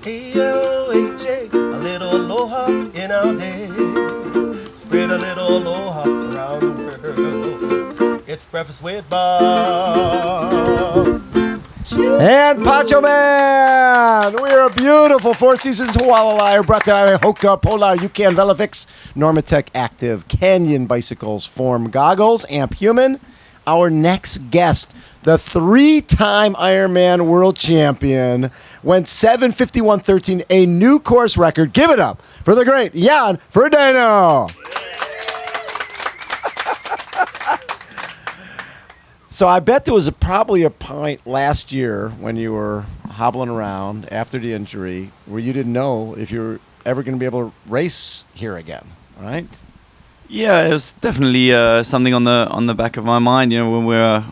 Hey-O-H-A, a little aloha in our day. Spread a little aloha around the world. It's Breakfast with Bob. And Pancho Man! We are a beautiful Four Seasons Hualalai, brought to you by HOKA, Polar, UCAN, Velofix, Normatec Active, Canyon Bicycles, Form Goggles, Amp Human. Our next guest, the 3-time Ironman World Champion, went 7:51:13, a new course record. Give it up for the great Jan Frodeno. So I bet there was probably a point last year when you were hobbling around after the injury where you didn't know if you were ever going to be able to race here again, right? Yeah, it was definitely something on the back of my mind. You know, when we were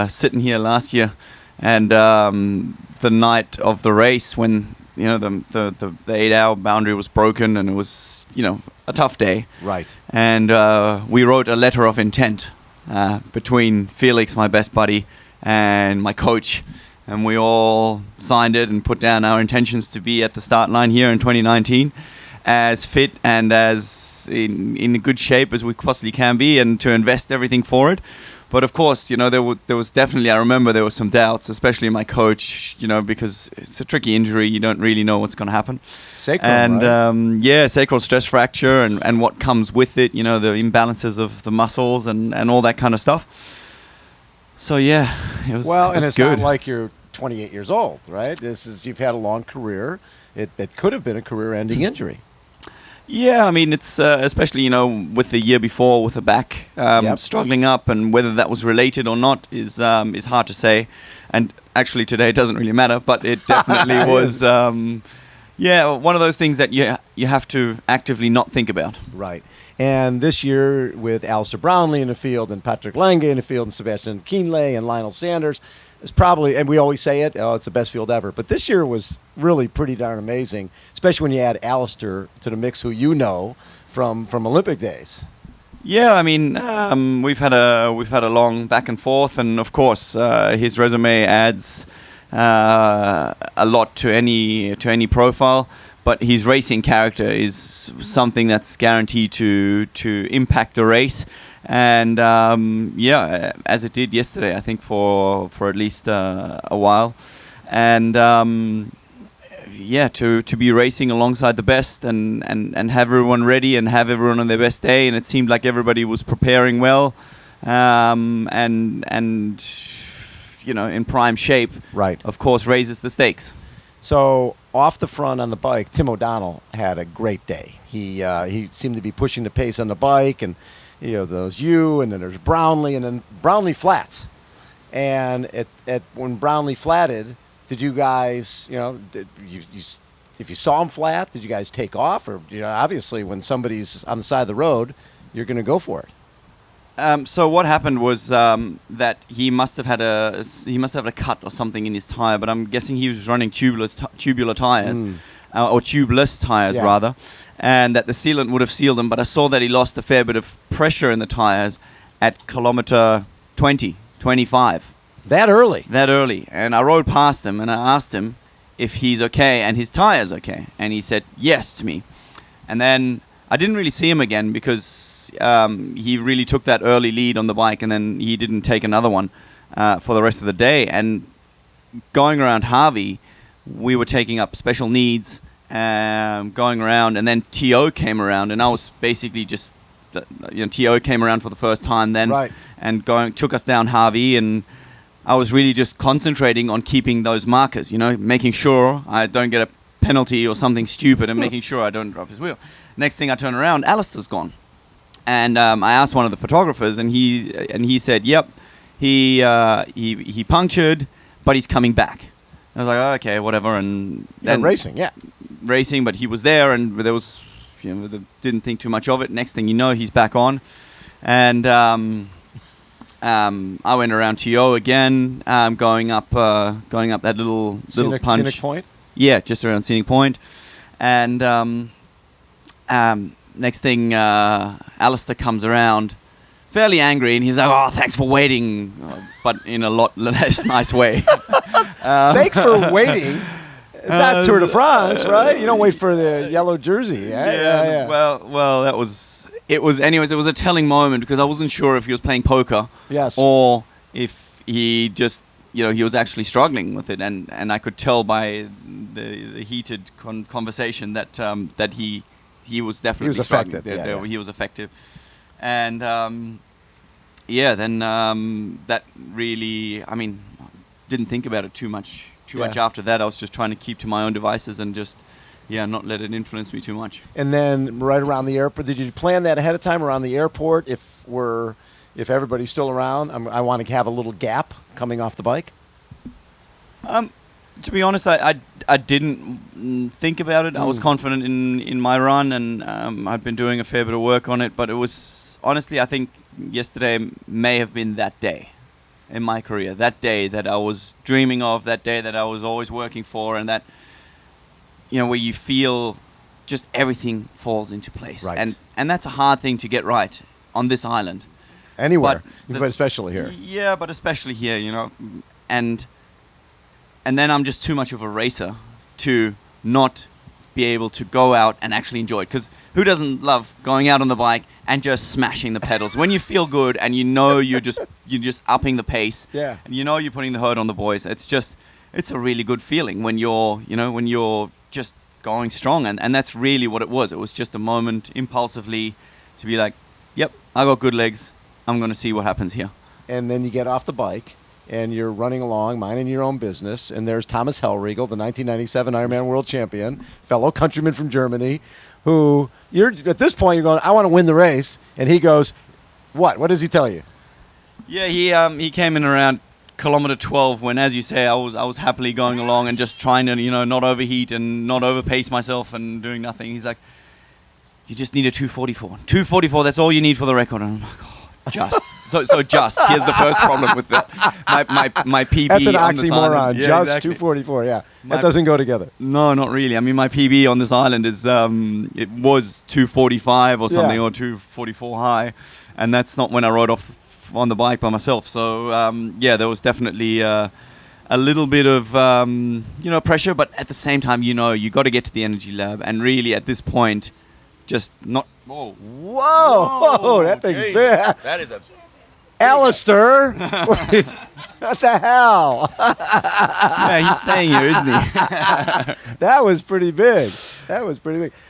sitting here last year, and the night of the race, when you know the 8-hour boundary was broken, and it was a tough day. Right. And we wrote a letter of intent between Felix, my best buddy, and my coach, and we all signed it and put down our intentions to be at the start line here in 2019, as fit and as in good shape as we possibly can be, and to invest everything for it. But of course, there was definitely, I remember there was some doubts, especially my coach, because it's a tricky injury. You don't really know what's going to happen. Sacral, and right? Sacral stress fracture and what comes with it, the imbalances of the muscles and all that kind of stuff. So yeah, it was well, and it's it's good. not like you're 28 years old, right? You've had a long career. It could have been a career-ending injury. Yeah, I mean, it's especially, with the year before with the back struggling up, and whether that was related or not is hard to say. And actually today it doesn't really matter, but it definitely was, one of those things that you have to actively not think about. Right. And this year with Alistair Brownlee in the field and Patrick Lange in the field and Sebastian Kienle and Lionel Sanders, it's probably, and we always say it, it's the best field ever. But this year was really pretty darn amazing, especially when you add Alistair to the mix, who from Olympic days. Yeah, I mean, we've had a long back and forth, and of course, his resume adds a lot to any profile. But his racing character is something that's guaranteed to impact a race. And as it did yesterday, I think for at least a while, and to be racing alongside the best and have everyone ready and have everyone on their best day, and it seemed like everybody was preparing well, and in prime shape. Right. Of course, raises the stakes. So off the front on the bike, Tim O'Donnell had a great day. He seemed to be pushing the pace on the bike, and there's you, and then there's Brownlee, and then Brownlee flats. And when Brownlee flatted, did you guys, if you saw him flat, did you guys take off? Or obviously when somebody's on the side of the road, you're going to go for it. So what happened was that he must have had a cut or something in his tire, but I'm guessing he was running tubular tires, or tubeless tires rather, and that the sealant would have sealed them. But I saw that he lost a fair bit of pressure in the tires at kilometer 25. That early, and I rode past him and I asked him if he's okay and his tire's okay, and he said yes to me. And then I didn't really see him again because he really took that early lead on the bike, and then he didn't take another one for the rest of the day. And going around Harvey, we were taking up special needs, going around, and then TO came around, and I was basically just, TO came around for the first time then, right, and took us down Harvey, and I was really just concentrating on keeping those markers, making sure I don't get a penalty or something stupid, and making sure I don't drop his wheel. Next thing I turn around, Alistair's gone. And I asked one of the photographers, and he said, "Yep, he punctured, but he's coming back." I was like, oh, "Okay, whatever." And then racing, but he was there, and there was, didn't think too much of it. Next thing you know, he's back on, and I went around TO again, going up that little punch. Scenic Point. Yeah, just around Scenic Point, and next thing, Alistair comes around, fairly angry, and he's like, "Oh, thanks for waiting," but in a lot less nice way. Thanks for waiting. It's not Tour de France, right? You don't wait for the yellow jersey. Yeah. Well, it was a telling moment because I wasn't sure if he was playing poker, Yes. or if he just, he was actually struggling with it, and I could tell by the heated conversation that that he was definitely affected. He was affected, and then that really, didn't think about it too much after that. I was just trying to keep to my own devices and just not let it influence me too much. And then right around the airport, did you plan that ahead of time around the airport? If everybody's still around, I want to have a little gap coming off the bike. To be honest, I didn't think about it. I was confident in my run, and I've been doing a fair bit of work on it. But it was, honestly, I think yesterday may have been that day in my career, that day that I was dreaming of, that day that I was always working for, and that, where you feel just everything falls into place. Right. And that's a hard thing to get right on this island. Anywhere, but especially here. Yeah, but especially here, and then I'm just too much of a racer to not be able to go out and actually enjoy it. Because who doesn't love going out on the bike and just smashing the pedals when you feel good and you're just upping the pace. Yeah. And you're putting the hurt on the boys. It's a really good feeling when you're just going strong, and that's really what it was. It was just a moment impulsively to be like, yep, I got good legs. I'm going to see what happens here. And then you get off the bike, and you're running along, minding your own business, and there's Thomas Hellriegel, the 1997 Ironman World Champion, fellow countryman from Germany, who at this point you're going, I want to win the race, and he goes, what? What does he tell you? Yeah, he came in around kilometer 12 when, as you say, I was happily going along and just trying to not overheat and not overpace myself and doing nothing. He's like, you just need a 244. That's all you need for the record. And I'm like, oh, just. So just. Here's the first problem with that. My PB. That's an on this oxymoron. island, Just exactly. 244. Yeah, that doesn't go together. No, not really. My PB on this island is it was 245 or something, or 244 high, and that's not when I rode off on the bike by myself. So there was definitely a little bit of pressure, but at the same time, you got to get to the energy lab, and really at this point, just not. Whoa! That thing's big. That is a. Alistair, what the hell? Yeah, he's staying here, isn't he? That was pretty big.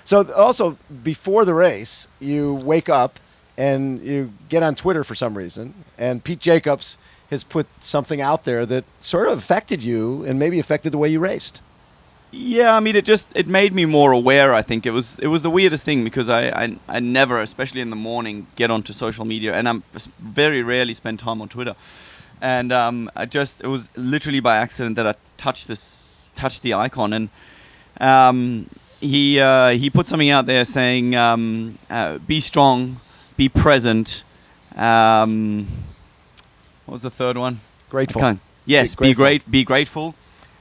So also, before the race, you wake up and you get on Twitter for some reason, and Pete Jacobs has put something out there that sort of affected you and maybe affected the way you raced. Yeah, it made me more aware. I think it was the weirdest thing because I never, especially in the morning, get onto social media, and I very rarely spend time on Twitter. And it was literally by accident that I touched the icon, and he put something out there saying, "Be strong, be present." What was the third one? Grateful. Yes, be grateful.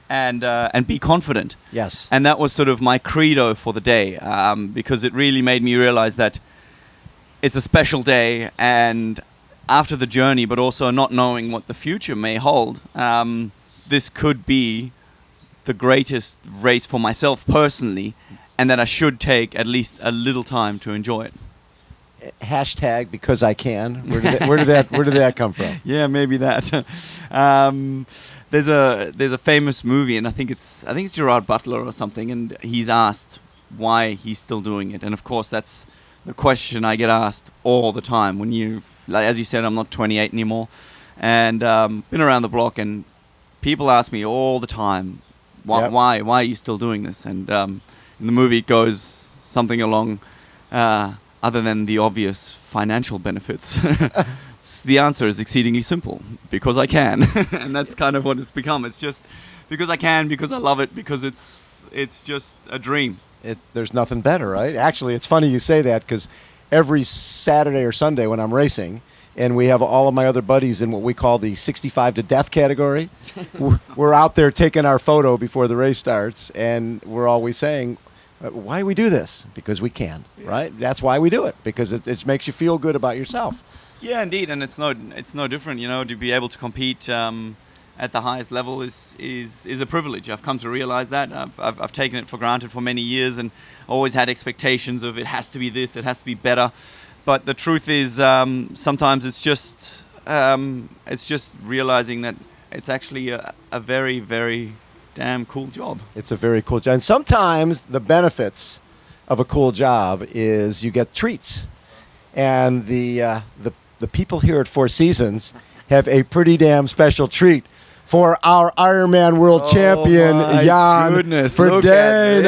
And be confident. Yes. And that was sort of my credo for the day, because it really made me realize that it's a special day, and after the journey, but also not knowing what the future may hold, this could be the greatest race for myself personally, and that I should take at least a little time to enjoy it. Hashtag because I can. Where did that come from? Yeah, maybe that. There's a famous movie, and I think it's Gerard Butler or something, and he's asked why he's still doing it, and of course that's the question I get asked all the time. When as you said, I'm not 28 anymore, and been around the block, and people ask me all the time, why are you still doing this? And in the movie it goes something along. Other than the obvious financial benefits, the answer is exceedingly simple: because I can, and that's kind of what it's become. It's just because I can, because I love it, because it's just a dream. There's nothing better, right? Actually, it's funny you say that because every Saturday or Sunday when I'm racing, and we have all of my other buddies in what we call the 65 to death category, we're out there taking our photo before the race starts, and we're always saying, why we do this? Because we can, right? That's why we do it, because it makes you feel good about yourself. Yeah, indeed, and it's no different, to be able to compete at the highest level is a privilege. I've come to realize that. I've taken it for granted for many years and always had expectations of it has to be this, it has to be better. But the truth is, sometimes it's just realizing that it's actually a very, very damn cool job. It's a very cool job. And sometimes the benefits of a cool job is you get treats. And the people here at Four Seasons have a pretty damn special treat for our Ironman World Champion, Jan Frodeno.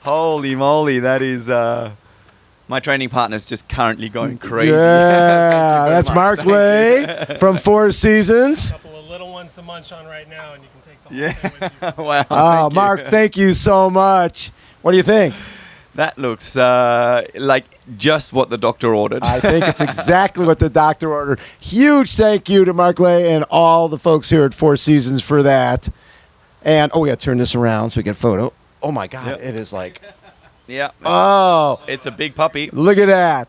Holy moly, that is... my training partner's just currently going crazy. Yeah, that's Mark Lay from Four Seasons. A couple of little ones to munch on right now, and you can take the whole thing with you. Wow. Oh, Mark, thank you so much. What do you think? That looks like just what the doctor ordered. I think it's exactly what the doctor ordered. Huge thank you to Mark Lay and all the folks here at Four Seasons for that. And, we got to turn this around so we get a photo. Oh, my God. Yep. It is like... Yeah. Oh. It's a big puppy. Look at that.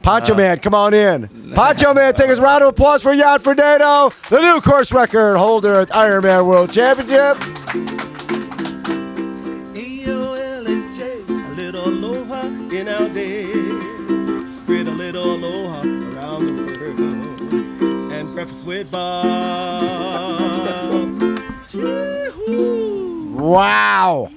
Poncho Man, come on in. Poncho Man, take us a round of applause for Jan Frodeno, the new course record holder at Ironman World Championship. E-O-L-A-J, a little aloha in our day. Spread a little aloha around the world. And breakfast with Bob. Chee-hoo. Wow.